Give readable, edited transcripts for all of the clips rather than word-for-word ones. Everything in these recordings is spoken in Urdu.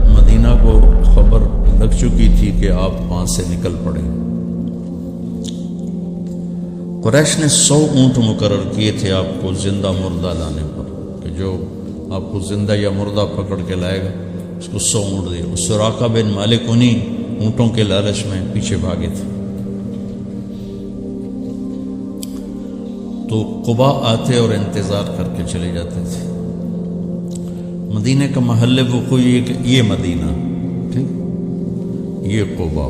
مدینہ کو خبر لگ چکی تھی کہ آپ وہاں سے نکل پڑے۔ قریش نے 100 اونٹ مقرر کیے تھے آپ کو زندہ مردہ لانے پر، کہ جو آپ کو زندہ یا مردہ پکڑ کے لائے گا اس کو 100 اونٹ دیے۔ سراقہ بن مالک انہیں اونٹوں کے لالچ میں پیچھے بھاگے تھے۔ تو قباء آتے اور انتظار کر کے چلے جاتے تھے۔ مدینہ کا محل وقوع یہ مدینہ، ٹھیک، یہ قباء،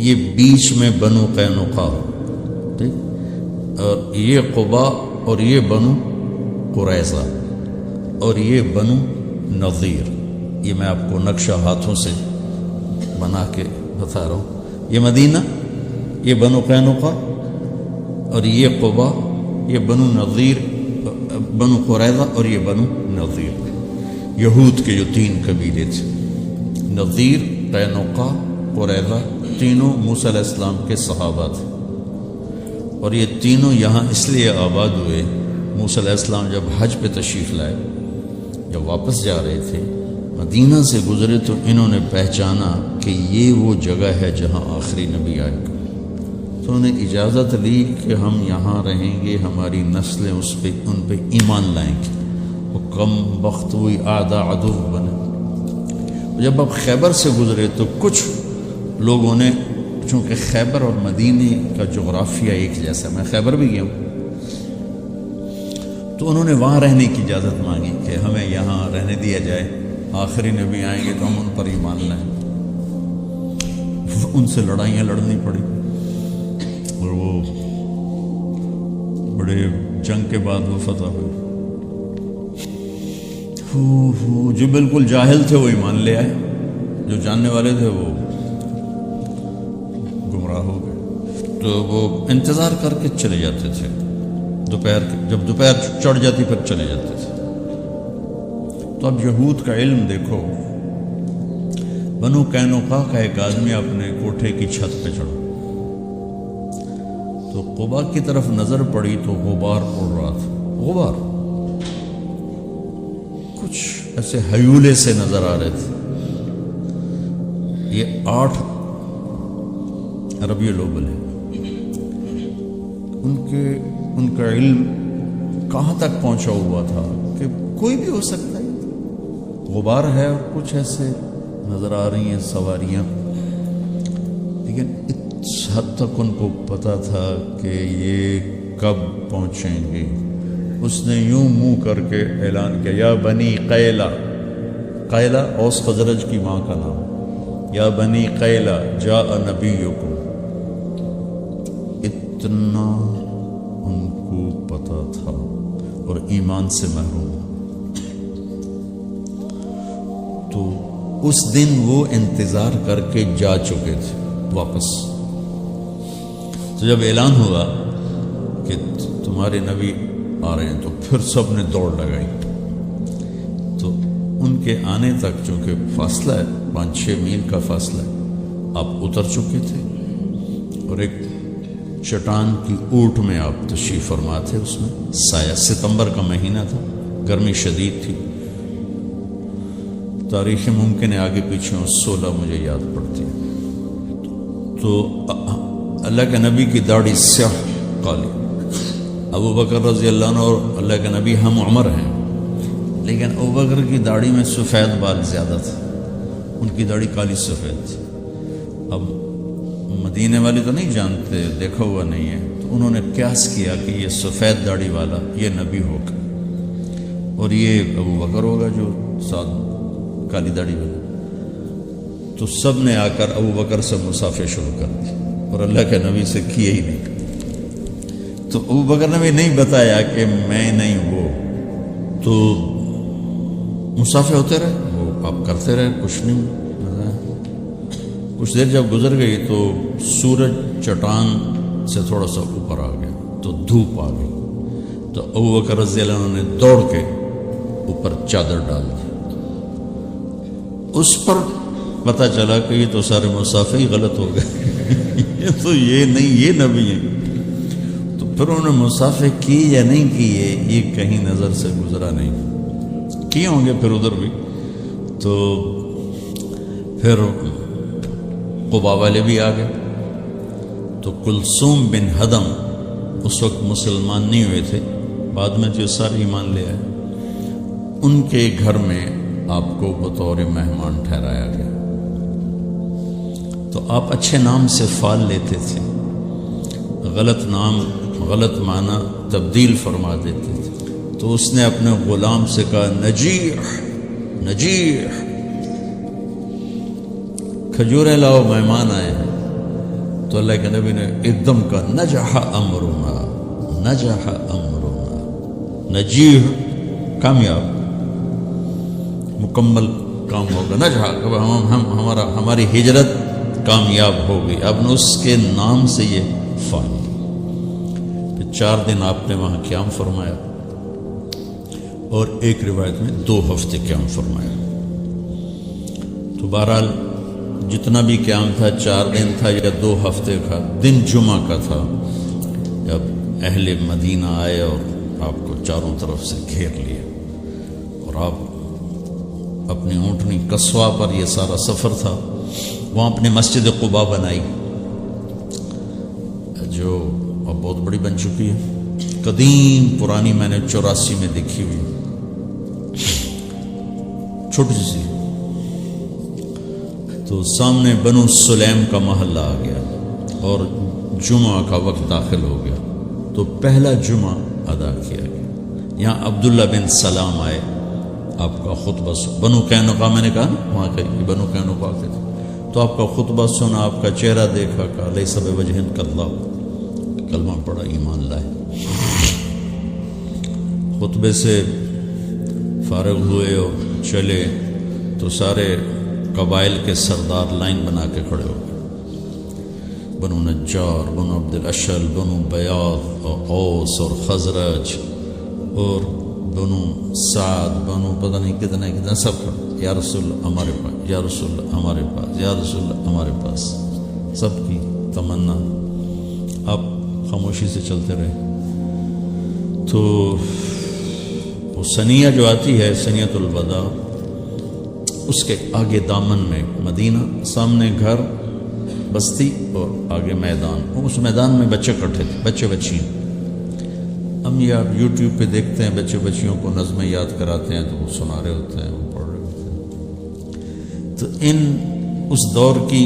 یہ بیچ میں بنو قینقاع، ٹھیک، اور یہ قباء اور یہ بنو قریظہ اور یہ بنو نظیر۔ یہ میں آپ کو نقشہ ہاتھوں سے بنا کے بتا رہا ہوں۔ یہ مدینہ، یہ بنو قینقاع اور یہ قباء، یہ بنو نظیر، بنو قریظہ اور یہ بنو نظیر، یہود کے جو 3 قبیلے تھے، نظیر، قینقاع، قریظہ، تینوں موسیٰ علیہ السلام کے صحابہ تھے، اور یہ تینوں یہاں اس لیے آباد ہوئے۔ موسیٰ علیہ السلام جب حج پہ تشریف لائے، جب واپس جا رہے تھے، مدینہ سے گزرے تو انہوں نے پہچانا کہ یہ وہ جگہ ہے جہاں آخری نبی آئے گا، تو انہوں نے اجازت لی کہ ہم یہاں رہیں گے، ہماری نسلیں ان پہ ایمان لائیں گے۔ وہ کم وقت ہوئی اعداء عدو بنے۔ جب اب خیبر سے گزرے تو کچھ لوگوں نے، چونکہ خیبر اور مدینے کا جغرافیہ ایک جیسا، میں خیبر بھی گیا ہوں، تو انہوں نے وہاں رہنے کی اجازت مانگی کہ ہمیں یہاں رہنے دیا جائے، آخری نبی آئیں گے تو ہم ان پر ایمان لائیں۔ ان سے لڑائیاں لڑنی پڑی، اور وہ بڑے جنگ کے بعد وہ فتح ہوئی۔ جو بالکل جاہل تھے وہ ایمان لے آئے، جو جاننے والے تھے وہ گمراہ ہو گئے۔ تو وہ انتظار کر کے چلے جاتے تھے، جب دوپہر چڑھ جاتی پھر چلے جاتے تھے۔ تو اب یہود کا علم دیکھو، بنو قینقاع کا ایک آدمی اپنے کوٹھے کی چھت پہ چڑھا، تو قباء کی طرف نظر پڑی تو غبار اڑ رہا تھا، غبار، کچھ ایسے ہیولے سے نظر آ رہے تھے۔ یہ 8 ربیع الاول ہے۔ ان کا علم کہاں تک پہنچا ہوا تھا کہ کوئی بھی ہو سکتا ہے، غبار ہے اور کچھ ایسے نظر آ رہی ہیں سواریاں، لیکن اس حد تک ان کو پتا تھا کہ یہ کب پہنچیں گے۔ اس نے یوں منہ کر کے اعلان کیا، یا بنی قیلہ، قیلہ اوس خزرج کی ماں کا نام، یا بنی قیلہ جاء نبیکم۔ اتنا ان کو پتا تھا، اور ایمان سے محروم۔ تو اس دن وہ انتظار کر کے جا چکے تھے واپس۔ تو جب اعلان ہوا کہ تمہارے نبی آ رہے ہیں تو پھر سب نے دوڑ لگائی۔ تو ان کے آنے تک چونکہ فاصلہ ہے، 5-6 میل کا فاصلہ ہے، آپ اتر چکے تھے، اور ایک چٹان کی اونٹ میں آپ تشریف فرما تھے۔ اس میں سایہ، ستمبر کا مہینہ تھا، گرمی شدید تھی، تاریخ ممکن ہے آگے پیچھے 16 مجھے یاد پڑتی ہے۔ تو اللہ کے نبی کی داڑھی سیاہ کالی، ابو بکر رضی اللہ عنہ اور اللہ کے نبی ہم عمر ہیں، لیکن ابو بکر کی داڑھی میں سفید بال زیادہ تھا، ان کی داڑھی کالی سفید تھی۔ اب مدینے والے تو نہیں جانتے، دیکھا ہوا نہیں ہے، تو انہوں نے قیاس کیا کہ یہ سفید داڑھی والا یہ نبی ہوگا، اور یہ ابو بکر ہوگا جو ساتھ کالی داڑھی والا۔ تو سب نے آ کر ابو بکر سے مسافہ شروع کر دی، اور اللہ کے نبی سے کیے ہی نہیں۔ تو ابو بکر نے بھی نہیں بتایا کہ میں نہیں وہ، تو مسافہ ہوتے رہے، وہ آپ کرتے رہے، کچھ نہیں بتایا۔ کچھ دیر جب گزر گئی تو سورج چٹان سے تھوڑا سا اوپر آ گیا، تو دھوپ آ گئی، تو ابو بکر رضی اللہ عنہ نے دوڑ کے اوپر چادر ڈال دی۔ اس پر پتہ چلا کہ یہ تو سارے مسافر ہی غلط ہو گئے، یہ تو یہ نہیں، یہ نبی ہیں۔ تو پھر انہوں نے مصافحہ کی یا نہیں کی یہ کہیں نظر سے گزرا نہیں، کیے ہوں گے پھر ادھر بھی۔ تو پھر قبا والے بھی آ گئے، تو کلثوم بن ہدم اس وقت مسلمان نہیں ہوئے تھے، بعد میں جو سارے ایمان لے آئے، ان کے گھر میں آپ کو بطور مہمان ٹھہرایا گیا۔ تو آپ اچھے نام سے فال لیتے تھے، غلط نام غلط معنی تبدیل فرما دیتے تھے۔ تو اس نے اپنے غلام سے کہا نجیح نجیح، کھجوریں لاؤ مہمان آئے ہیں۔ تو اللہ کے نبی نے ایک دم کہا نجح امرنا نجح امرنا، نجیح کامیاب، مکمل کام ہوگا، نجح ہماری ہجرت کامیاب ہو گئی۔ اب نے اس کے نام سے یہ فال۔ پھر 4 دن آپ نے وہاں قیام فرمایا، اور ایک روایت میں 2 ہفتے قیام فرمایا۔ تو بہرحال جتنا بھی قیام تھا 4 دن تھا یا 2 ہفتے کا، دن جمعہ کا تھا، جب اہل مدینہ آئے اور آپ کو چاروں طرف سے گھیر لیا، اور آپ اپنی اونٹنی قصوہ پر، یہ سارا سفر تھا، وہاں اپنے مسجد قباء بنائی، جو اب بہت بڑی بن چکی ہے، قدیم پرانی، میں نے 84 میں دیکھی ہوئی، چھوٹی سی۔ تو سامنے بنو سلیم کا محلہ آ گیا اور جمعہ کا وقت داخل ہو گیا، تو پہلا جمعہ ادا کیا گیا۔ یہاں عبداللہ بن سلام آئے، آپ کا خطبہ بنو قینقاع، میں نے کہا وہاں کہ بنو قینقاع کے تھے، تو آپ کا خطبہ سنا، آپ کا چہرہ دیکھا، کہا لیس بوجہ کذاب، کلمہ پڑھا، ایمان لائے۔ خطبے سے فارغ ہوئے اور چلے تو سارے قبائل کے سردار لائن بنا کے کھڑے ہو گئے، بنو نجار، بنو عبد الاشل، بنو بیاض اور اوس اور خزرج اور بنو سعد، بنو پتہ نہیں کتنے سب کھڑے، یا رسول اللہ ہمارے پاس، یا رسول اللہ ہمارے پاس، یا رسول اللہ ہمارے پاس، سب کی تمنا۔ آپ خاموشی سے چلتے رہے۔ تو وہ سنیہ جو آتی ہے، سنیۃ الوداع، اس کے آگے دامن میں مدینہ، سامنے گھر بستی اور آگے میدان، اس میدان میں بچے کٹھے تھے، بچے بچیاں۔ ہم یہ آپ یوٹیوب پہ دیکھتے ہیں، بچے بچیوں کو نظمیں یاد کراتے ہیں تو وہ سنا رہے ہوتے ہیں، وہ پڑھ رہے ہوتے ہیں۔ تو اس دور کی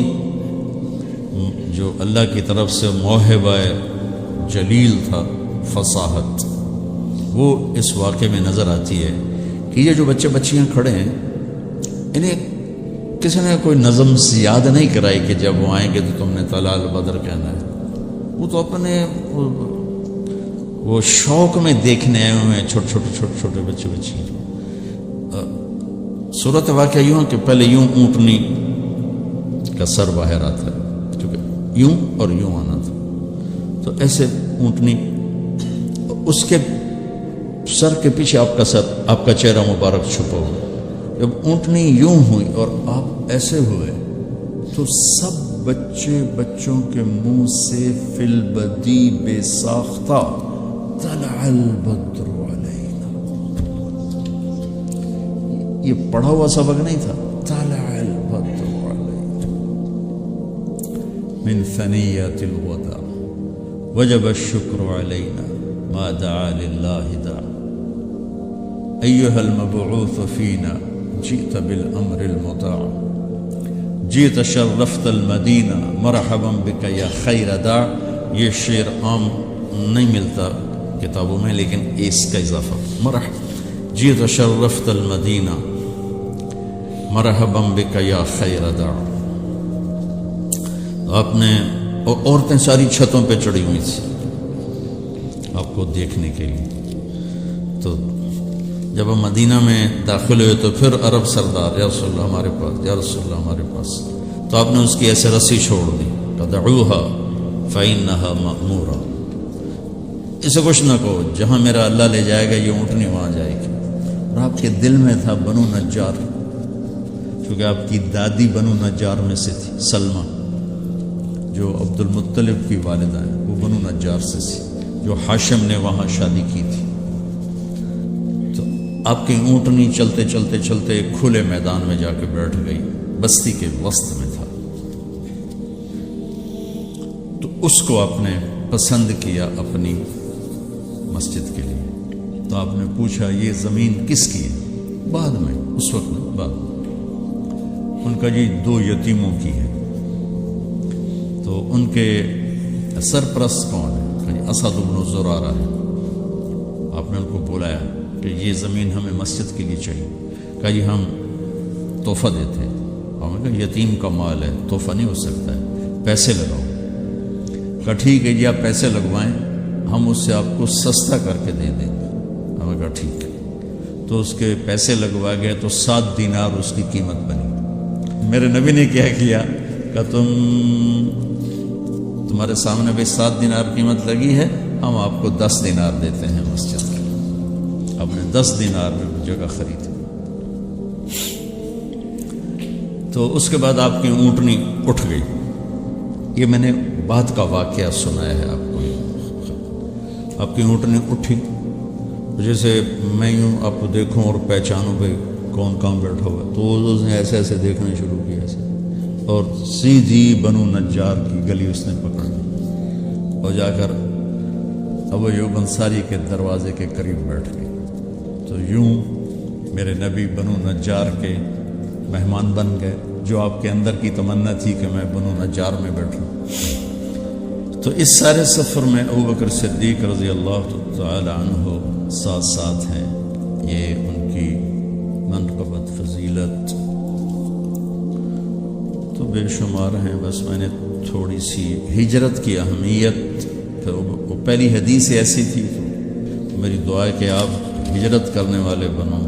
جو اللہ کی طرف سے موہبہ جلیل تھا، فصاحت، وہ اس واقعے میں نظر آتی ہے کہ یہ جو بچے بچیاں کھڑے ہیں، انہیں کسی نے کوئی نظم سے یاد نہیں کرائی کہ جب وہ آئیں گے تو تم نے طلال بدر کہنا ہے۔ وہ تو اپنے وہ شوق میں دیکھنے آئے ہوئے ہیں، چھوٹے بچے بچی۔ صورت واقعہ یوں کہ پہلے یوں اونٹنی کا سر باہر آتا ہے، کیونکہ یوں اور یوں آنا تھا، تو ایسے اونٹنی، اس کے سر کے پیچھے آپ کا سر، آپ کا چہرہ مبارک چھپا ہوا۔ جب اونٹنی یوں ہوئی اور آپ ایسے ہوئے تو سب بچوں کے منہ سے فی البدی بے ساختہ طلع البدر علینا، یہ پڑھا ہوا سبق نہیں تھا، طلع البدر علینا من ثنیات الوداع وجب الشکر علینا ما دعا للہ دعا ایها المبعوث فینا جئت بالامر المطاع جئت شرفت المدینہ مرحبا بک یا خیر داع۔ یہ شعر عام نہیں ملتا کتابوں میں، لیکن اس کا اضافہ جئت شرفت المدینہ مرحبا بک یا خیر داع۔ آپ نے، اور عورتیں ساری چھتوں پہ چڑھی ہوئی تھی آپ کو دیکھنے کے لیے۔ تو جب ہم مدینہ میں داخل ہوئے تو پھر عرب سردار، یا رسول اللہ ہمارے پاس، یا رسول اللہ ہمارے پاس، تو آپ نے اس کی ایسے رسی چھوڑ دی، دعوها فإنها مأمورہ، اسے کچھ نہ کہو، جہاں میرا اللہ لے جائے گا یہ اونٹنی وہاں جائے گی۔ اور آپ کے دل میں تھا بنو نجار، کیونکہ آپ کی دادی بنو نجار میں سے تھی، سلمہ جو عبد المطلب کی والدہ ہیں، وہ بنو نجار سے تھی۔ جو ہاشم نے وہاں شادی کی تھی۔ تو آپ کی اونٹنی چلتے چلتے چلتے ایک کھلے میدان میں جا کے بیٹھ گئی، بستی کے وسط میں تھا۔ تو اس کو آپ نے پسند کیا اپنی مسجد کے لیے۔ تو آپ نے پوچھا یہ زمین کس کی ہے؟ بعد میں، اس وقت میں بعد میں ان کا جی 2 یتیموں کی ہے۔ تو ان کے سرپرست کون ہے؟ جی اسد بن زرارہ ہے۔ آپ نے ان کو بلایا کہ یہ زمین ہمیں مسجد کے لیے چاہیے۔ کہا جی ہم تحفہ دیتے ہیں۔ ہم نے کہا یتیم کا مال ہے، تحفہ نہیں ہو سکتا ہے، پیسے لگاؤ۔ کہا ٹھیک ہے جی آپ پیسے لگوائیں، ہم اس سے آپ کو سستا کر کے دے دیں گے۔ ہم نے کہا ٹھیک ہے۔ تو اس کے پیسے لگوا گئے تو 7 دینار اس کی قیمت بنی۔ میرے نبی نے کیا کیا کہ تمہارے سامنے بھی 7 دینار قیمت لگی ہے، ہم آپ کو 10 دینار دیتے ہیں مسجد کے۔ آپ نے 10 دینار میں جگہ خریدی۔ تو اس کے بعد آپ کی اونٹنی اٹھ گئی۔ یہ میں نے بعد کا واقعہ سنایا ہے آپ کو۔ آپ کی اونٹنی اٹھی، جیسے میں یوں آپ کو دیکھوں اور پہچانوں بھائی کون کہاں بیٹھا ہوا ہے، تو اس نے ایسے ایسے دیکھنا شروع کیا ایسے، اور سیدھی بنو نجار کی گلی اس نے پکڑ لی اور جا کر ابو ایوب انصاری کے دروازے کے قریب بیٹھ گئی۔ تو یوں میرے نبی بنو نجار کے مہمان بن گئے، جو آپ کے اندر کی تمنا تھی کہ میں بنو نجار میں بیٹھوں۔ تو اس سارے سفر میں ابوبکر صدیق رضی اللہ تعالی عنہ ساتھ ساتھ ہیں۔ یہ ان کی منقبت، فضیلت تو بے شمار ہیں۔ بس میں نے تھوڑی سی ہجرت کی اہمیت، پھر وہ پہلی حدیث ایسی تھی، تو میری دعا ہے کہ آپ ہجرت کرنے والے بنو،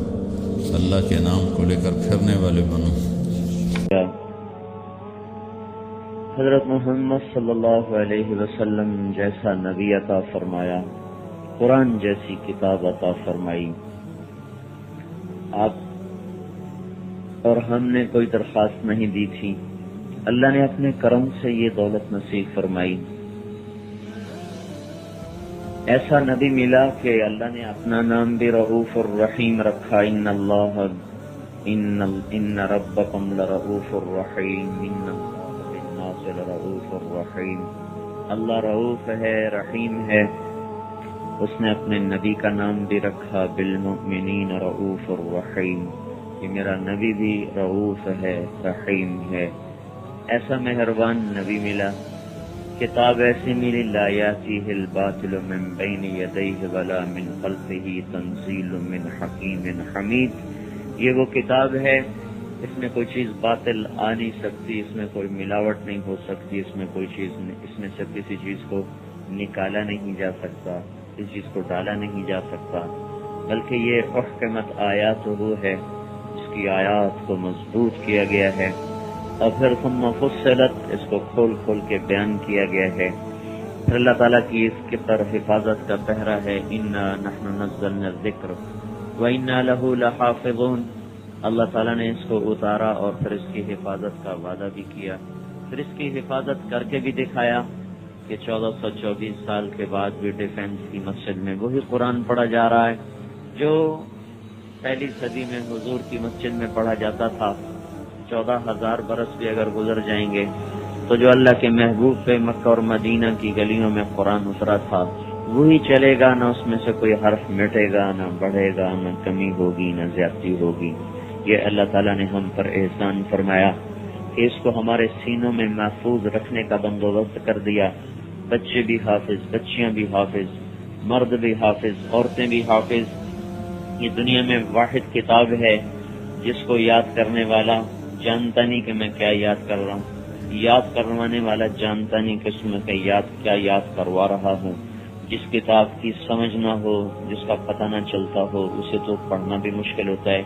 اللہ کے نام کو لے کر پھرنے والے بنو۔ حضرت محمد صلی اللہ علیہ وسلم جیسا نبی عطا فرمایا، قرآن جیسی کتاب عطا فرمائی، آپ اور ہم نے کوئی درخواست نہیں دی تھی، اللہ نے اپنے کرم سے یہ دولت نصیب فرمائی۔ ایسا نبی ملا کہ اللہ نے اپنا نام بھی رؤوف الرحیم رکھا۔ ان ربکم لرؤوف الرحیم، ان اللہ بالناس لرؤوف الرحیم۔ اللہ رؤوف ہے، رحیم ہے۔ اس نے اپنے نبی کا نام بھی رکھا بالمؤمنین رؤوف الرحیم، کہ میرا نبی بھی رؤوف ہے، رحیم ہے۔ ایسا مہربان نبی ملا، کتاب ایسی ملی، لا یاتیہ الباطل من بین یدیہ ولا من خلفہ، تنزیل من حکیم حمید۔ یہ وہ کتاب ہے، اس میں کوئی چیز باطل آ نہیں سکتی، اس میں کوئی ملاوٹ نہیں ہو سکتی، اس میں سے کسی چیز کو نکالا نہیں جا سکتا، کسی چیز کو ڈالا نہیں جا سکتا، بلکہ یہ احکمت آیات وہ ہے، اس کی آیات کو مضبوط کیا گیا ہے، اور پھر ثم فصلت، اس کو کھول کھول کے بیان کیا گیا ہے۔ پھر اللہ تعالیٰ کی اس کے پر حفاظت کا پہرا ہے، انا نحن نزلنا الذکر وَإِنَّا لَهُ لَحَافِظُونَ۔ اللہ تعالیٰ نے اس کو اتارا اور پھر اس کی حفاظت کا وعدہ بھی کیا، پھر اس کی حفاظت کر کے بھی دکھایا کہ 1424 سال کے بعد بھی ڈیفینس کی مسجد میں وہی قرآن پڑھا جا رہا ہے جو پہلی صدی میں حضور کی مسجد میں پڑھا جاتا تھا۔ 14,000 برس بھی اگر گزر جائیں گے تو جو اللہ کے محبوب پہ مکہ اور مدینہ کی گلیوں میں قرآن اترا تھا وہی چلے گا، نہ اس میں سے کوئی حرف مٹے گا، نہ بڑھے گا، نہ کمی ہوگی، نہ زیادتی ہوگی۔ یہ اللہ تعالیٰ نے ہم پر احسان فرمایا کہ اس کو ہمارے سینوں میں محفوظ رکھنے کا بندوبست کر دیا۔ بچے بھی حافظ، بچیاں بھی حافظ، مرد بھی حافظ، عورتیں بھی حافظ۔ یہ دنیا میں واحد کتاب ہے جس کو یاد کرنے والا جانتا نہیں کہ میں کیا یاد کر رہا ہوں، یاد کروانے والا جانتا نہیں کہ اس میں کیا یاد کروا رہا ہوں۔ جس کتاب کی سمجھ نہ ہو، جس کا پتہ نہ چلتا ہو، اسے تو پڑھنا بھی مشکل ہوتا ہے،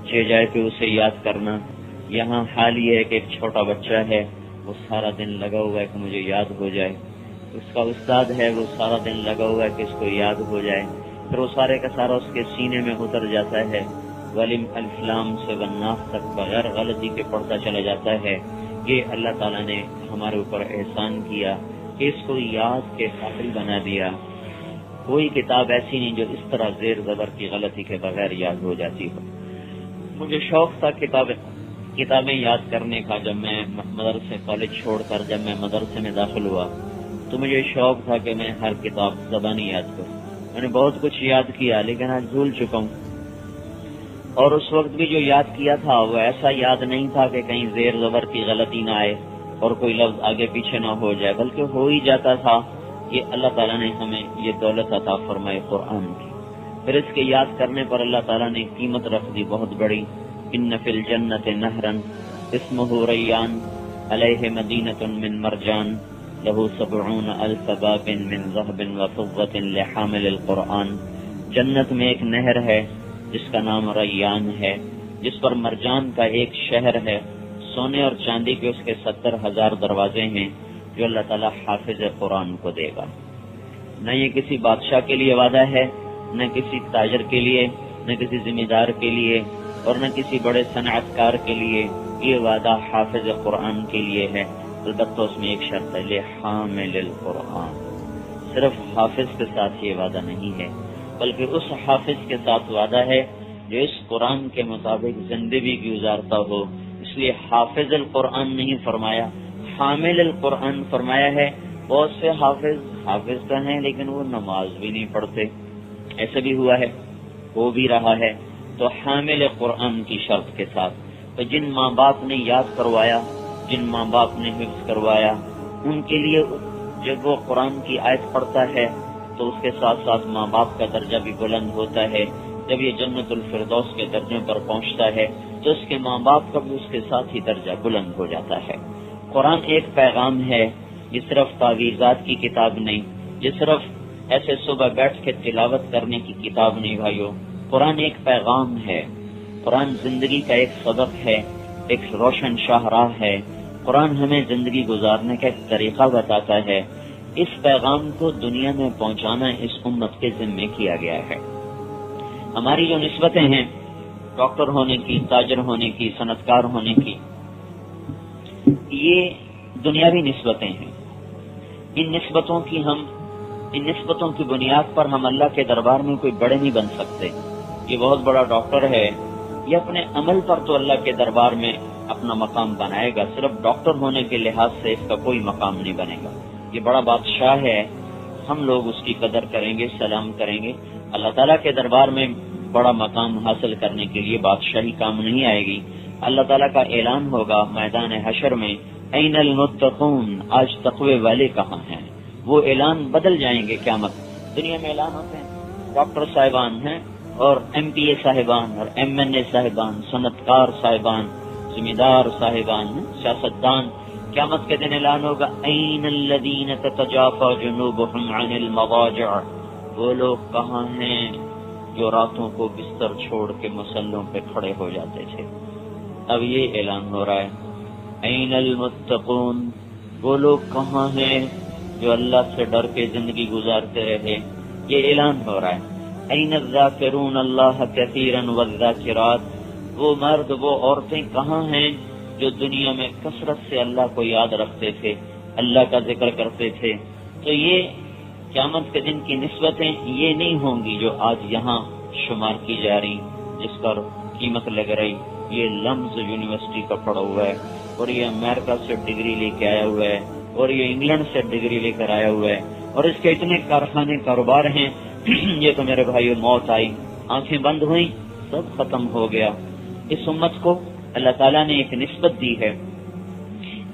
چہ جائے کہ اسے یاد کرنا۔ یہاں حال یہ ہے کہ ایک چھوٹا بچہ ہے، وہ سارا دن لگا ہوا ہے کہ مجھے یاد ہو جائے، اس کا استاد ہے، وہ سارا دن لگا ہوا ہے کہ اس کو یاد ہو جائے، پھر وہ سارے کا سارا اس کے سینے میں اتر جاتا ہے، ولیم الفلام سے والناس تک بغیر غلطی کے پڑھتا چلا جاتا ہے۔ یہ اللہ تعالیٰ نے ہمارے اوپر احسان کیا کہ اس کو یاد کے قابل بنا دیا۔ کوئی کتاب ایسی نہیں جو اس طرح زیر زبر کی غلطی کے بغیر یاد ہو جاتی ہو۔ مجھے شوق تھا کتابیں یاد کرنے کا۔ جب میں مدرسے کالج چھوڑ کر جب میں مدرسے میں داخل ہوا تو مجھے شوق تھا کہ میں ہر کتاب زبانی یاد کروں۔ میں نے بہت کچھ یاد کیا لیکن آج بھول چکا ہوں، اور اس وقت بھی جو یاد کیا تھا وہ ایسا یاد نہیں تھا کہ کہیں زیر زبر کی غلطی نہ آئے اور کوئی لفظ آگے پیچھے نہ ہو جائے، بلکہ ہو ہی جاتا تھا۔ یہ اللہ تعالیٰ نے ہمیں یہ دولت عطا فرمائے قرآن کی۔ پھر اس کے یاد کرنے پر اللہ تعالیٰ نے قیمت رکھ دی بہت بڑی۔ ان فی الجنت نہرا اسمہ ریان علیہ مدینۃ من مرجان لہ 70,000 باب من ذہب وفضۃ لحامل القرآن۔ جنت میں ایک نہر ہے جس کا نام ریان ہے، جس پر مرجان کا ایک شہر ہے، سونے اور چاندی کے اس کے 70,000 دروازے ہیں جو اللہ تعالیٰ حافظ قرآن کو دے گا۔ نہ یہ کسی بادشاہ کے لیے وعدہ ہے، نہ کسی تاجر کے لیے، نہ کسی ذمہ دار کے لیے، اور نہ کسی بڑے صنعت کار کے لیے۔ یہ وعدہ حافظ قرآن کے لیے ہے، البتہ اس میں ایک شرط ہے، لحامل القرآن۔ صرف حافظ کے ساتھ یہ وعدہ نہیں ہے، بلکہ اس حافظ کے ساتھ وعدہ ہے جو اس قرآن کے مطابق زندگی گزارتا ہو۔ اس لیے حافظ القرآن نہیں فرمایا، حامل القرآن فرمایا ہے۔ بہت سے حافظ تو ہیں لیکن وہ نماز بھی نہیں پڑھتے، ایسا بھی ہوا ہے، ہو بھی رہا ہے۔ تو حامل قرآن کی شرط کے ساتھ، تو جن ماں باپ نے یاد کروایا، جن ماں باپ نے حفظ کروایا، ان کے لیے جب وہ قرآن کی آیت پڑھتا ہے تو اس کے ساتھ ساتھ ماں باپ کا درجہ بھی بلند ہوتا ہے۔ جب یہ جنت الفردوس کے درجے پر پہنچتا ہے تو اس کے ماں باپ کا بھی اس کے ساتھ ہی درجہ بلند ہو جاتا ہے۔ قرآن ایک پیغام ہے، یہ صرف تعویذات کی کتاب نہیں، یہ صرف ایسے صبح بیٹھ کے تلاوت کرنے کی کتاب نہیں بھائیو۔ قرآن ایک پیغام ہے، قرآن زندگی کا ایک سبق ہے، ایک روشن شاہراہ ہے۔ قرآن ہمیں زندگی گزارنے کا ایک طریقہ بتاتا ہے۔ اس پیغام کو دنیا میں پہنچانا اس امت کے ذمے کیا گیا ہے۔ ہماری جو نسبتیں ہیں ڈاکٹر ہونے کی، تاجر ہونے کی، صنعت کار ہونے کی، یہ دنیاوی نسبتیں ہیں۔ ان نسبتوں کی بنیاد پر ہم اللہ کے دربار میں کوئی بڑے نہیں بن سکتے۔ یہ بہت بڑا ڈاکٹر ہے، یہ اپنے عمل پر تو اللہ کے دربار میں اپنا مقام بنائے گا، صرف ڈاکٹر ہونے کے لحاظ سے اس کا کوئی مقام نہیں بنے گا۔ یہ بڑا بادشاہ ہے، ہم لوگ اس کی قدر کریں گے، سلام کریں گے۔ اللہ تعالیٰ کے دربار میں بڑا مقام حاصل کرنے کے لیے بادشاہی کام نہیں آئے گی۔ اللہ تعالیٰ کا اعلان ہوگا میدان حشر میں، این المتقون، آج تقوی والے کہاں ہیں؟ وہ اعلان بدل جائیں گے قیامت۔ دنیا میں اعلان ہوتے ہیں، ڈاکٹر صاحبان ہیں اور ایم پی اے صاحبان اور ایم این اے صاحبان، صنعت کار صاحبان، ذمہ دار صاحبان، سیاستدان۔ قیامت کے دن اعلان ہوگا، این الذین تتجافی جنوبہم عن المضاجع، وہ لوگ کہاں ہیں جو راتوں کو بستر چھوڑ کے مسلوں پہ کھڑے ہو جاتے تھے۔ اب یہ اعلان ہو رہا ہے، این المتقون، وہ لوگ کہاں ہیں جو اللہ سے ڈر کے زندگی گزارتے رہے۔ یہ اعلان ہو رہا ہے، این الذاکرون اللہ کثیرا والذاکرات، وہ مرد وہ عورتیں کہاں ہیں جو دنیا میں کثرت سے اللہ کو یاد رکھتے تھے، اللہ کا ذکر کرتے تھے۔ تو یہ قیامت کے دن کی نسبتیں یہ نہیں ہوں گی جو آج یہاں شمار کی جا رہی، جس پر قیمت لگ رہی۔ یہ لمز یونیورسٹی کا پڑھا ہوا ہے، اور یہ امریکہ سے ڈگری لے کے آیا ہوا ہے، اور یہ انگلینڈ سے ڈگری لے کر آیا ہوا ہے، اور اس کے اتنے کارخانے کاروبار ہیں۔ یہ تو میرے بھائی موت آئی، آنکھیں بند ہوئیں، سب ختم ہو گیا۔ اس امت کو اللہ تعالیٰ نے ایک نسبت دی ہے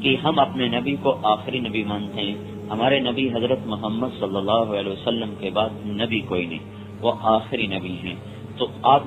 کہ ہم اپنے نبی کو آخری نبی مانتے ہیں۔ ہمارے نبی حضرت محمد صلی اللہ علیہ وسلم کے بعد نبی کوئی نہیں، وہ آخری نبی ہیں۔ تو آپ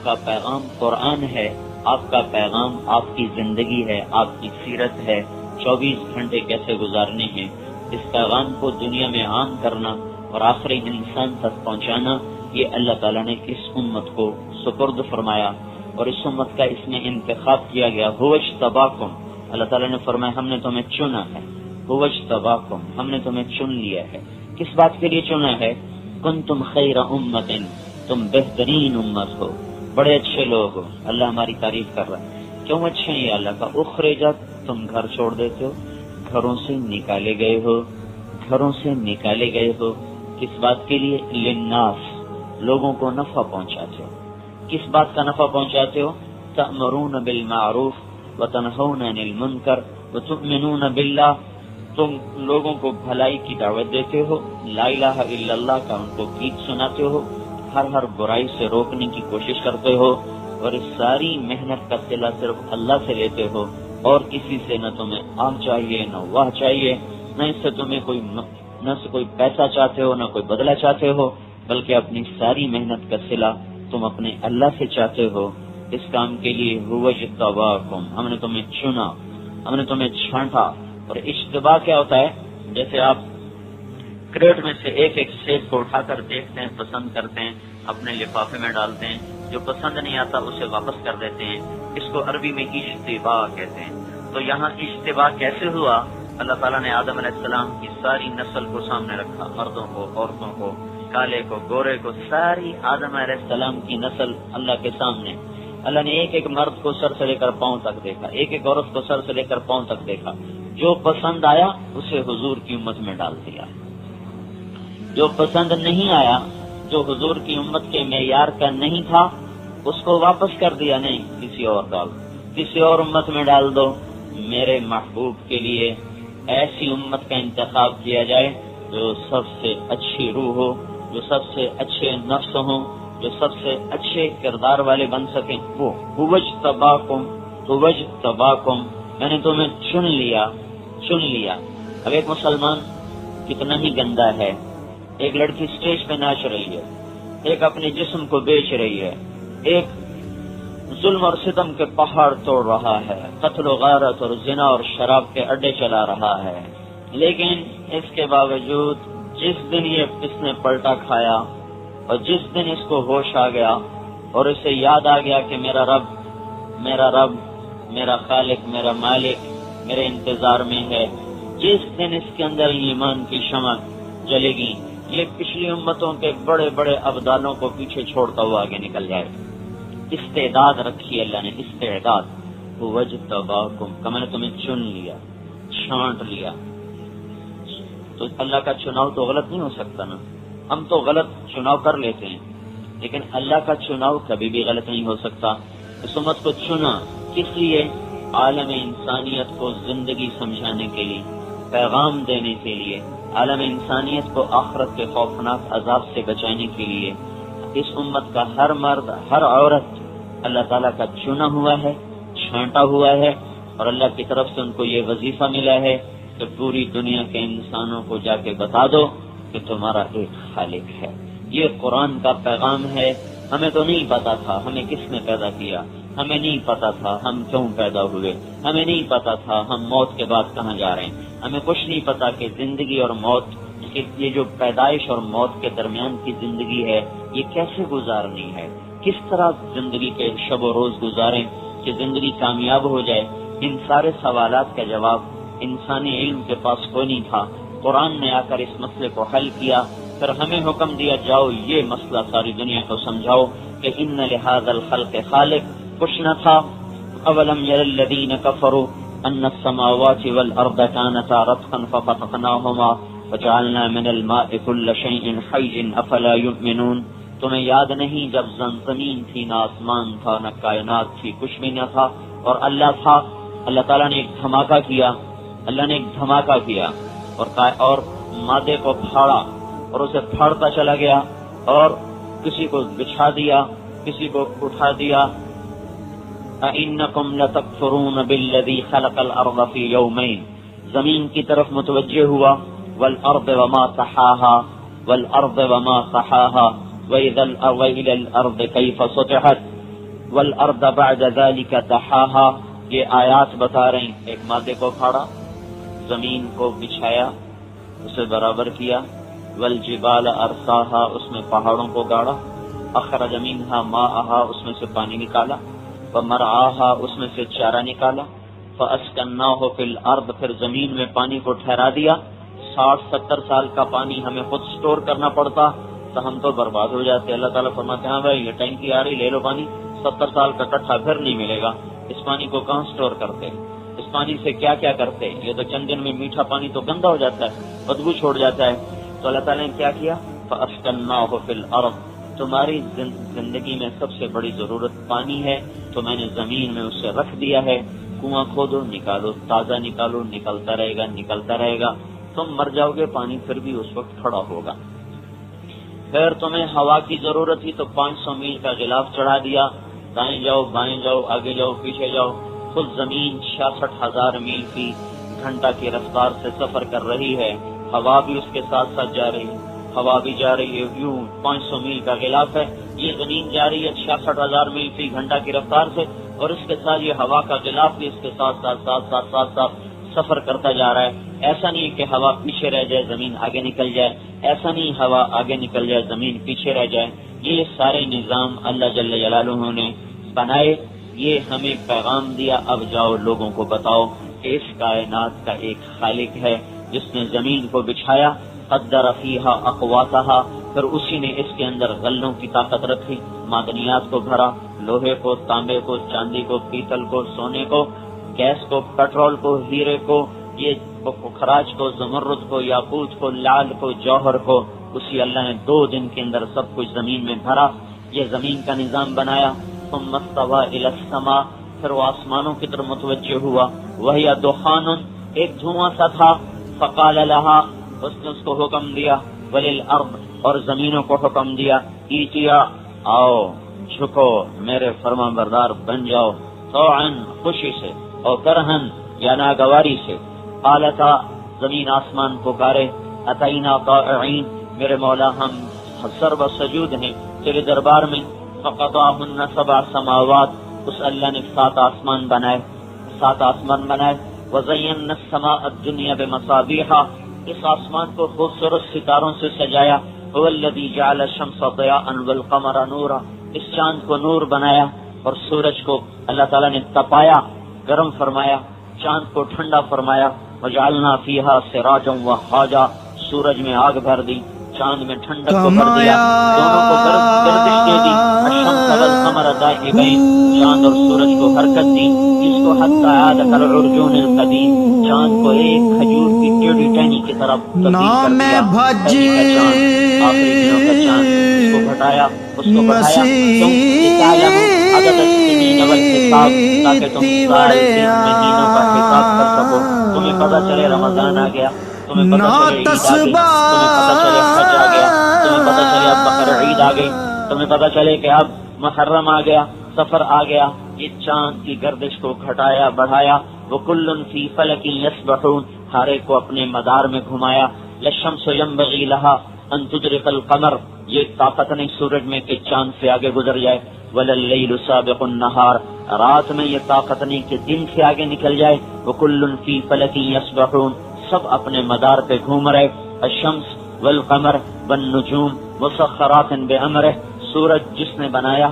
کا پیغام قرآن ہے، آپ کا پیغام آپ کی زندگی ہے، آپ کی سیرت ہے، 24 گھنٹے کیسے گزارنے ہیں۔ اس پیغام کو دنیا میں عام کرنا اور آخری انسان تک پہنچانا، یہ اللہ تعالیٰ نے اس امت کو سپرد فرمایا، اور اس امت کا اس میں انتخاب کیا گیا۔ هو اجتباکم، اللہ تعالیٰ نے فرمایا ہم نے تمہیں چنا ہے۔ هو اجتباکم، ہم نے تمہیں چن لیا ہے۔ کس بات کے لیے چنا ہے؟ کنتم خیر امت، تم بہترین امت ہو، بڑے اچھے لوگ ہو۔ اللہ ہماری تعریف کر رہا ہے، کیوں اچھے ہیں یہ اللہ کا؟ اخرجت، تم گھر چھوڑ دیتے ہو، گھروں سے نکالے گئے ہو، گھروں سے نکالے گئے ہو، کس بات کے لیے؟ للناس، لوگوں کو نفع پہنچاتے ہو. کس بات کا نفع پہنچاتے ہو؟ تأمرون بالمعروف وتنہون عن المنکر وتؤمنون باللہ، تم لوگوں کو بھلائی کی دعوت دیتے ہو، لا الہ الا اللہ کا ان کو گیت سناتے ہو، ہر برائی سے روکنے کی کوشش کرتے ہو، اور اس ساری محنت کا صلہ صرف اللہ سے لیتے ہو، اور کسی سے نہ تمہیں آم چاہیے نہ واہ چاہیے، نہ اس سے تمہیں کوئی پیسہ چاہتے ہو نہ کوئی بدلہ چاہتے ہو، بلکہ اپنی ساری محنت کا صلہ تم اپنے اللہ سے چاہتے ہو. اس کام کے لیے هو اجتباکم، ہم نے تمہیں چنا، ہم نے تمہیں چھانٹا. اور اجتبا کیا ہوتا ہے؟ جیسے آپ کریٹ میں سے ایک سیب کو اٹھا کر دیکھتے ہیں، پسند کرتے ہیں، اپنے لفافے میں ڈالتے ہیں، جو پسند نہیں آتا اسے واپس کر دیتے ہیں. اس کو عربی میں اجتبا کہتے ہیں. تو یہاں اجتبا کیسے ہوا؟ اللہ تعالیٰ نے آدم علیہ السلام کی ساری نسل کو سامنے رکھا، مردوں کو، عورتوں کو، کالے کو، گورے کو، ساری آدم علیہ السلام کی نسل اللہ کے سامنے. اللہ نے ایک مرد کو سر سے لے کر پاؤں تک دیکھا، ایک عورت کو سر سے لے کر پاؤں تک دیکھا. جو پسند آیا اسے حضور کی امت میں ڈال دیا، جو پسند نہیں آیا، جو حضور کی امت کے معیار کا نہیں تھا، اس کو واپس کر دیا. نہیں، کسی اور ڈال، کسی اور امت میں ڈال دو. میرے محبوب کے لیے ایسی امت کا انتخاب کیا جائے جو سب سے اچھی روح ہو، جو سب سے اچھے نفس ہوں، جو سب سے اچھے کردار والے بن سکیں. وہ اجتباکم، میں نے تمہیں چن لیا. اب ایک مسلمان کتنا ہی گندا ہے، ایک لڑکی اسٹیج پہ ناچ رہی ہے، ایک اپنے جسم کو بیچ رہی ہے، ایک ظلم اور ستم کے پہاڑ توڑ رہا ہے، قتل و غارت اور زنا اور شراب کے اڈے چلا رہا ہے، لیکن اس کے باوجود جس دن اس نے پلٹا کھایا اور جس دن اس کو ہوش آ گیا اور اسے یاد آ گیا کہ میرا رب، میرا خالق، میرا مالک میرے انتظار میں ہے، جس دن اس کے اندر ایمان کی شمع جلے گی، یہ پچھلی امتوں کے بڑے بڑے ابدالوں کو پیچھے چھوڑتا ہوا آگے نکل جائے. استعداد رکھی اللہ نے، استعداد. وجتباکم، کہ میں نے تمہیں چن لیا، چھانٹ لیا. تو اللہ کا چناؤ تو غلط نہیں ہو سکتا نا. ہم تو غلط چناؤ کر لیتے ہیں، لیکن اللہ کا چناؤ کبھی بھی غلط نہیں ہو سکتا. اس امت کو چنا کس لیے؟ عالم انسانیت کو زندگی سمجھانے کے لیے، پیغام دینے کے لیے، عالم انسانیت کو آخرت کے خوفناک عذاب سے بچانے کے لیے. اس امت کا ہر مرد، ہر عورت اللہ تعالیٰ کا چنا ہوا ہے، چھانٹا ہوا ہے، اور اللہ کی طرف سے ان کو یہ وظیفہ ملا ہے کہ پوری دنیا کے انسانوں کو جا کے بتا دو کہ تمہارا ایک خالق ہے. یہ قرآن کا پیغام ہے. ہمیں تو نہیں پتا تھا ہمیں کس نے پیدا کیا، ہمیں نہیں پتا تھا ہم کیوں پیدا ہوئے، ہمیں نہیں پتا تھا ہم موت کے بعد کہاں جا رہے ہیں، ہمیں کچھ نہیں پتا کہ زندگی اور موت، یہ جو پیدائش اور موت کے درمیان کی زندگی ہے یہ کیسے گزارنی ہے، کس طرح زندگی کے شب و روز گزاریں کہ زندگی کامیاب ہو جائے. ان سارے سوالات کا جواب انسانی علم کے پاس کوئی نہیں تھا. قرآن نے آ کر اس مسئلے کو حل کیا، پھر ہمیں حکم دیا جاؤ یہ مسئلہ ساری دنیا کو سمجھاؤ کہ ان لہذا الخلق خالق. کچھ نہ تھا. اولم یر الذین کفروا ان السماوات والارض كانتا رتقا ففتقناهما وجعلنا من الماء كل شيء حي افلا يؤمنون. تمہیں یاد نہیں جب زمین تھی، نہ آسمان تھا، نہ کائنات تھی، کچھ بھی نہ تھا، اور اللہ تھا. اللہ تعالیٰ نے ایک دھماکہ کیا، اور مادے کو پھاڑا اور اسے پھاڑتا چلا گیا، اور کسی کو بچھا دیا، کسی کو اٹھا دیا. اَإِنَّكُمْ لَتَكْفُرُونَ بِالَّذِي خَلَقَ الْأَرْضَ فِي يَوْمَيْنِ، زمین کی طرف متوجہ ہوا. وَالْأَرْضِ وَمَا طَحَاهَا وَإِلَى الْأَرْضِ كَيْفَ سُطِحَتْ وَالْأَرْضَ بَعْدَ ذَلِكَ دَحَاهَا. یہ آیات بتا رہی، ایک مادے کو پھاڑا، زمین کو بچھایا، اسے برابر کیا. والجبال ارساہا، اس میں پہاڑوں کو گاڑا. اخرج منہا ماءہا، اس میں سے پانی نکالا. ومرعاہا، اس میں سے چارہ نکالا. فاسکناہ فی الارض، پھر زمین میں پانی کو ٹھہرا دیا. 60-70 سال کا پانی ہمیں خود سٹور کرنا پڑتا تو ہم تو برباد ہو جاتے. اللہ تعالیٰ فرماتے ہیں ہاں بھائی یہ ٹینکی آ رہی، لے لو پانی. 70 سال کا کٹھا پھر نہیں ملے گا. اس پانی کو کہاں سٹور کرتے، اس پانی سے کیا کیا کرتے. یہ تو چند دن میں میٹھا پانی تو گندا ہو جاتا ہے، بدبو چھوڑ جاتا ہے. تو اللہ تعالیٰ نے کیا کیا؟ فاسکناہ فی الارض، تمہاری زندگی میں سب سے بڑی ضرورت پانی ہے تو میں نے زمین میں اسے رکھ دیا ہے، کنواں کھودو نکالو، تازہ نکالو، نکلتا رہے گا، تم مر جاؤ گے، پانی پھر بھی اس وقت کھڑا ہوگا۔ پھر تمہیں ہوا کی ضرورت تھی تو 500 میل کا غلاف چڑھا دیا، دائیں جاؤ بائیں جاؤ آگے جاؤ پیچھے جاؤ، خود زمین 66,000 میل فی گھنٹہ کی رفتار سے سفر کر رہی ہے، ہوا بھی اس کے ساتھ ساتھ جا رہی ہے، ہوا بھی جا رہی ہے، یوں 500 میل کا غلاف ہے، یہ زمین جا رہی ہے 66,000 میل فی گھنٹہ کی رفتار سے، اور اس کے ساتھ یہ ہوا کا غلاف بھی اس کے ساتھ ساتھ سفر کرتا جا رہا ہے۔ ایسا نہیں کہ ہوا پیچھے رہ جائے زمین آگے نکل جائے، ایسا نہیں ہوا آگے نکل جائے زمین پیچھے رہ جائے، یہ سارے نظام اللہ جل جلالہ نے بنائے، یہ ہمیں پیغام دیا، اب جاؤ لوگوں کو بتاؤ کہ اس کائنات کا ایک خالق ہے جس نے زمین کو بچھایا، قدر فیہا اقواتہا، پھر اسی نے اس کے اندر غلوں کی طاقت رکھی، معدنیات کو بھرا، لوہے کو، تانبے کو، چاندی کو، پیتل کو، سونے کو، گیس کو، پیٹرول کو، ہیرے کو، یہ خراج کو، زمرد کو، یاقوت کو، لعل کو، جوہر کو، اسی اللہ نے 2 دن کے اندر سب کچھ زمین میں بھرا، یہ زمین کا نظام بنایا۔ ثم استوى الى السماء، پھر وہ آسمانوں کی طرف متوجہ ہوا، وہی دخان، ایک دھواں سا تھا، فقال لها، اس نے اس کو حکم دیا، وللارض، اور زمینوں کو حکم دیا، ایتیا، آؤ جھکو میرے فرما بردار بن جاؤ، طوعا، خوشی سے، اور کرہن، یا ناگواری سے، قالتا، زمین آسمان پکارے، اتینا طائعین، میرے مولا ہم سرب سجود ہیں تیرے دربار میں، فقضاہن 7 سماوات، اس اللہ نے 7 آسمان بنائے، وزینا السماء الدنیا بمصابیح، اس آسمان کو خوبصورت ستاروں سے سجایا، هو الذی جعل الشمس ضیاء والقمر نورا، اس چاند کو نور بنایا اور سورج کو اللہ تعالیٰ نے تپایا، گرم فرمایا، چاند کو ٹھنڈا فرمایا، وجعلنا فیہا سراجا وہاجا، سورج میں آگ بھر دی، چاند میں ٹھنڈک کو بھر دیا، دونوں کو گردش دے دی، الشمس والقمر دائبین، چاند اور سورج کو حرکت دی، اس کو حتی عاد کالعرجون القدیم، چاند کو ایک کھجور کی ٹیڑھی ٹہنی کی طرف تبدیل کر دیا، پہلی کا چاند، آخری دنوں کا چاند، اس کو گھٹایا، اس کو بڑھایا، تم لتعلموا عدد السنین والحساب، تاکہ تم سال دن مہینوں کا حساب کر سکو، تمہیں پتہ چلے رمضان آ گیا، تمہیں پتہ چلے عید آ گئی، تمہیں پتہ چلے حج آ گیا، تمہیں پتہ چلے اب بقر عید آ گئی، تمہیں پتہ چلے کہ اب محرم آ گیا، سفر آ گیا، یہ چاند کی گردش کو گھٹایا بڑھایا، وکل فی فلک یسبحون، ہر ایک کو اپنے مدار میں گھمایا، للشمس ینبغی لہا ان تدرک القمر، یہ طاقت نہیں سورج میں کہ چاند سے آگے گزر جائے، ولللیل سابق النہار، رات میں یہ طاقت نہیں کہ دن سے آگے نکل جائے، وکل فی فلک یسبحون، سب اپنے مدار پہ گھوم رہے، الشمس والقمر والنجوم مسخرات بامرہ، سورج جس نے بنایا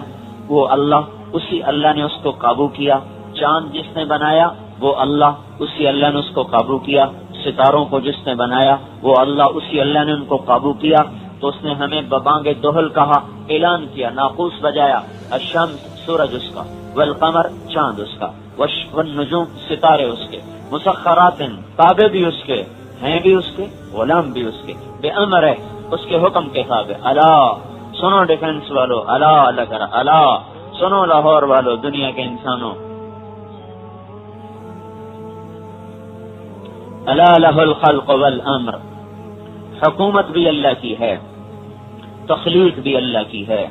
وہ اللہ، اسی اللہ نے اس کو قابو کیا، چاند جس نے بنایا وہ اللہ، اسی اللہ نے اس کو قابو کیا، ستاروں کو جس نے بنایا وہ اللہ، اسی اللہ نے ان کو قابو کیا، تو اس نے ہمیں ببانگ دہل کہا، اعلان کیا، ناقوس بجایا، الشمس سورج اس کا، والقمر چاند اس کا، والنجوم ستارے اس کے، مسخرات تابع بھی اس کے، ہیں بھی اس کے، غلام بھی اس کے، بامر ہے اس کے حکم کے تابع، الا سنو ڈیفنس والو، الا لگر، الا سنو لاہور والو، دنیا کے انسانوں، الا لہ الخلق والامر، حکومت بھی اللہ کی ہے، تخلیق بھی اللہ کی ہے،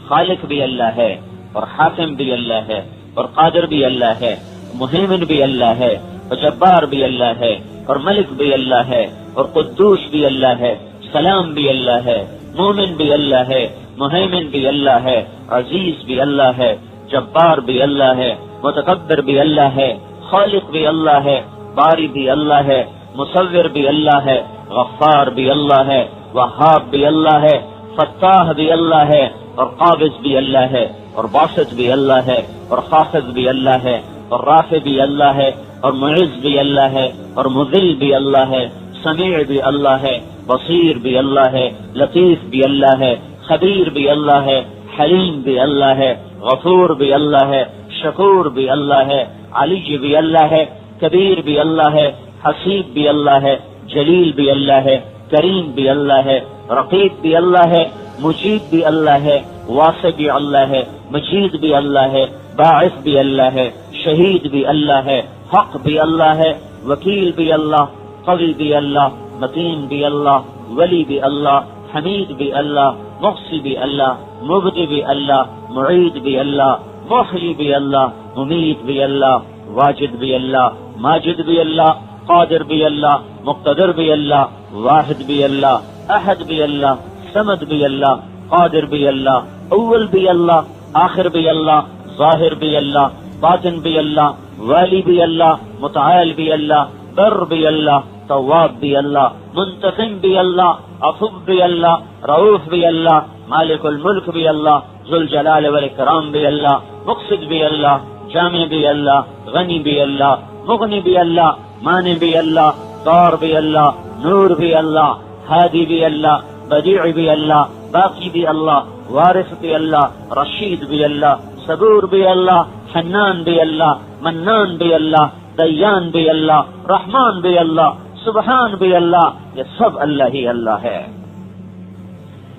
خالق بھی اللہ ہے، اور حاکم بھی اللہ ہے، اور قادر بھی اللہ ہے، مہیمن بھی اللہ ہے، اور جبار بھی اللہ ہے، اور ملک بھی اللہ ہے، اور قدوس بھی اللہ ہے، سلام بھی اللہ ہے، مومن بھی اللہ ہے، مہیمن بھی اللہ ہے، عزیز بھی اللہ ہے، جبار بھی اللہ ہے، متکبر بھی اللہ ہے، خالق بھی اللہ ہے، باری بھی اللہ ہے، مصور بھی اللہ ہے، غفار بھی اللہ ہے، وہاب بھی اللہ ہے، فتاح بھی اللہ ہے، اور قابض بھی اللہ ہے، اور باسط بھی اللہ ہے، اور خافض بھی اللہ ہے، اور رافع بھی اللہ ہے، اور معز بھی اللہ ہے، اور مذل بھی اللہ ہے، سمیع بھی اللہ ہے، بصیر بھی اللہ ہے، لطیف بھی اللہ ہے، خبیر بھی اللہ ہے، حلیم بھی اللہ ہے، غفور بھی اللہ ہے، شکور بھی اللہ ہے، علی بھی اللہ ہے، کبیر بھی اللہ ہے، حسیب بھی اللہ ہے، جلیل بھی اللہ ہے، کریم بھی اللہ ہے، رقیب بھی اللہ ہے، مجید بھی اللہ ہے، واسع بھی اللہ ہے، مجید بھی اللہ ہے، باعث بھی اللہ ہے، شہید بھی اللہ ہے، حق بھی اللہ ہے، وکیل بھی اللہ، قوی بھی اللہ، متین بھی اللہ، ولی بھی اللہ، حمید بھی اللہ، محصی بھی اللہ، مبدی بھی اللہ، معید بھی اللہ، محیی بھی اللہ، ممیت بھی اللہ، واجد بھی اللہ، ماجد بھی اللہ، قادر بھی اللہ، مقتدر بھی اللہ، واحد بھی اللہ، احد بھی اللہ، سمد بھی اللہ، قادر بھی اللہ، اول بھی اللہ، آخر بھی اللہ، ظاہر بھی اللہ، باطن بھی اللہ، والی بھی اللہ، متعال بھی اللہ، بر بھی اللہ، تواب بھی اللہ، منتقم بھی اللہ، عفو بھی اللہ، رؤوف بھی اللہ، مالک الملک بھی اللہ، ذو الجلال والاکرام بھی اللہ، مقصد بھی اللہ، جامع بھی اللہ، غنی بھی اللہ، مغنی بھی اللہ، مانع بھی اللہ، طور بھی اللہ، نور بھی اللہ، ہادی بھی اللہ، بدیع بھی اللہ، باقی بھی اللہ، وارث بھی اللہ، رشید بھی اللہ، صبور بھی اللہ، حنان بھی اللہ، منان بھی اللہ، دیان بھی اللہ، رحمان بھی اللہ، سبحان بھی اللہ، یہ سب اللہ ہی اللہ ہے۔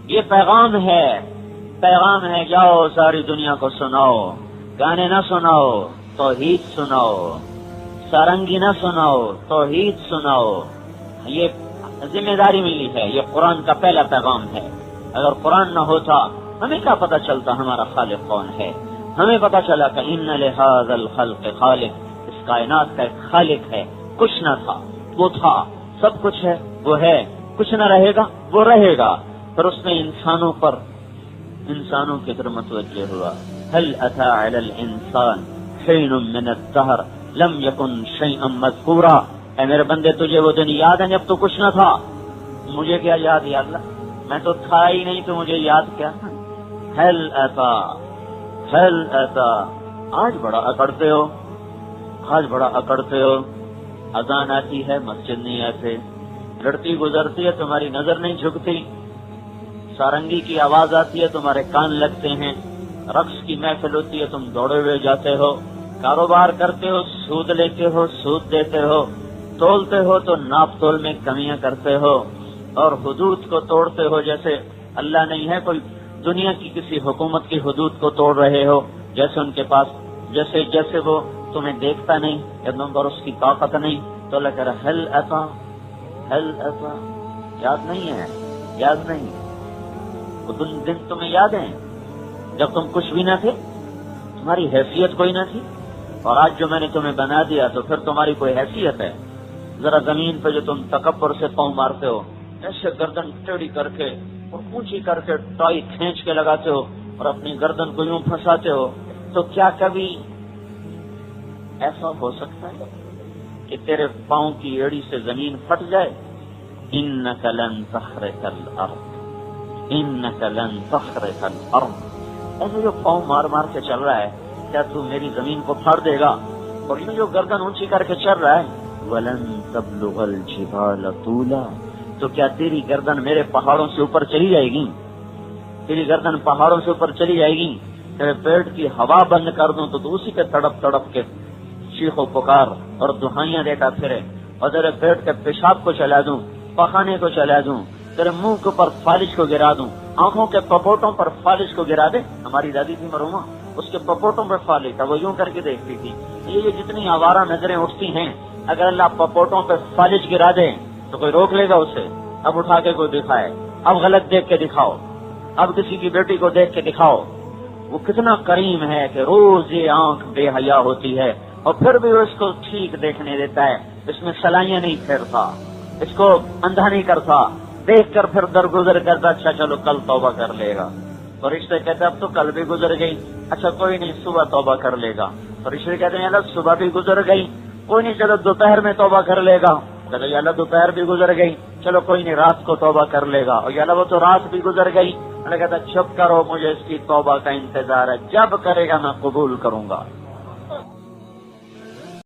یہ پیغام ہے جاؤ ساری دنیا کو سناؤ، گانے نہ سناؤ توحید سناؤ، سارنگی نہ سناؤ توحید سناؤ۔ یہ ذمہ داری ملی ہے، یہ قرآن کا پہلا پیغام ہے۔ اگر قرآن نہ ہوتا ہمیں کیا پتہ چلتا ہمارا خالق کون ہے؟ ہمیں پتہ چلا کہ ان لہذا الخلق خالق، اس کائنات کا ایک خالق ہے، کچھ نہ تھا وہ تھا، سب کچھ ہے وہ ہے، کچھ نہ رہے گا وہ رہے گا۔ پھر اس نے انسانوں کی طرف متوجہ ہوا، هل اتى على الانسان حين من الدهر لم يكن شيئا مذكورا، اے میرے بندے تجھے وہ دن یاد ہے جب تو کچھ نہ تھا؟ مجھے کیا یاد یا اللہ، میں تو تھا ہی نہیں تو مجھے یاد کیا؟ هل اتى آج بڑا اکڑتے ہو، اذان آتی ہے مسجد نہیں آتے، لڑکی گزرتی ہے تمہاری نظر نہیں جھکتی، سارنگی کی آواز آتی ہے تمہارے کان لگتے ہیں، رقص کی محفل ہوتی ہے تم دوڑے ہوئے جاتے ہو، کاروبار کرتے ہو سود لیتے ہو سود دیتے ہو، تولتے ہو تو ناپ تول میں کمیاں کرتے ہو، اور حدود کو توڑتے ہو جیسے اللہ نہیں ہے، کوئی دنیا کی کسی حکومت کی حدود کو توڑ رہے ہو، جیسے ان کے پاس جیسے وہ تمہیں دیکھتا نہیں یا تم پر اس کی طاقت نہیں، تو اللہ کہہ رہا هل اتى یاد نہیں ہے، وہ دن تمہیں یاد ہیں جب تم کچھ بھی نہ تھے، تمہاری حیثیت کوئی نہ تھی، اور آج جو میں نے تمہیں بنا دیا تو پھر تمہاری کوئی حیثیت ہے؟ ذرا زمین پہ جو تم تکبر سے پاؤں مارتے ہو، ایسے گردن ٹیڑھی کر کے اور اونچی کر کے ٹائی کھینچ کے لگاتے ہو اور اپنی گردن کو یوں پھنساتے ہو، تو کیا کبھی ایسا ہو سکتا ہے کہ تیرے پاؤں کی ایڑی سے زمین پھٹ جائے؟ انک لن تخرق الارض، ایسے جو پاؤں مار مار کے چل رہا ہے، کیا تو میری زمین کو پھاڑ دے گا؟ اور یہ جو گردن اونچی کر کے چل رہا ہے، ولن تبلغ الجبال طولا، تو کیا تیری گردن میرے پہاڑوں سے اوپر چلی جائے گی؟ تیری گردن پہاڑوں سے اوپر چلی جائے گی؟ تیرے پیٹ کی ہوا بند کر دوں تو اسی کے تڑپ کے چیخ و پکار اور دہائیاں دیتا پھرے، اور تیرے پیٹ کے پیشاب کو چلا دوں، پخانے کو چلا دوں، تیرے منہ کے اوپر فالش کو گرا دوں، آنکھوں کے پپوٹوں پر فالش کو گرا دے۔ ہماری دادی تھی مرحومہ، اس کے پپوٹوں پر فالش تھا، وہ یوں کر کے دیکھتی تھی۔ یہ جتنی آوارہ نظریں اٹھتی ہیں، اگر اللہ پپوٹوں پہ فالش گرا دے تو کوئی روک لے گا اسے؟ اب اٹھا کے کوئی دکھائے، اب غلط دیکھ کے دکھاؤ، اب کسی کی بیٹی کو دیکھ کے دکھاؤ۔ وہ کتنا کریم ہے کہ روز یہ آنکھ بے حیا ہوتی ہے اور پھر بھی وہ اس کو ٹھیک دیکھنے دیتا ہے، اس میں سلائیاں نہیں پھیرتا، اس کو اندھا نہیں کرتا، دیکھ کر پھر درگزر کرتا، اچھا چلو کل توبہ کر لے گا، اور رشتے کہتے اب تو کل بھی گزر گئی، اچھا کوئی نہیں صبح توبہ کر لے گا، اور رشتے کہتے ہیں اللہ صبح بھی گزر گئی، کوئی نہیں چلو دوپہر میں توبہ کر لے گا، چلو یا اللہ دوپہر بھی گزر گئی، چلو کوئی نہیں رات کو توبہ کر لے گا، اور یا اللہ وہ تو رات بھی گزر گئی، اللہ کہتا چپ کرو مجھے اس کی توبہ کا انتظار ہے، جب کرے گا میں قبول کروں گا۔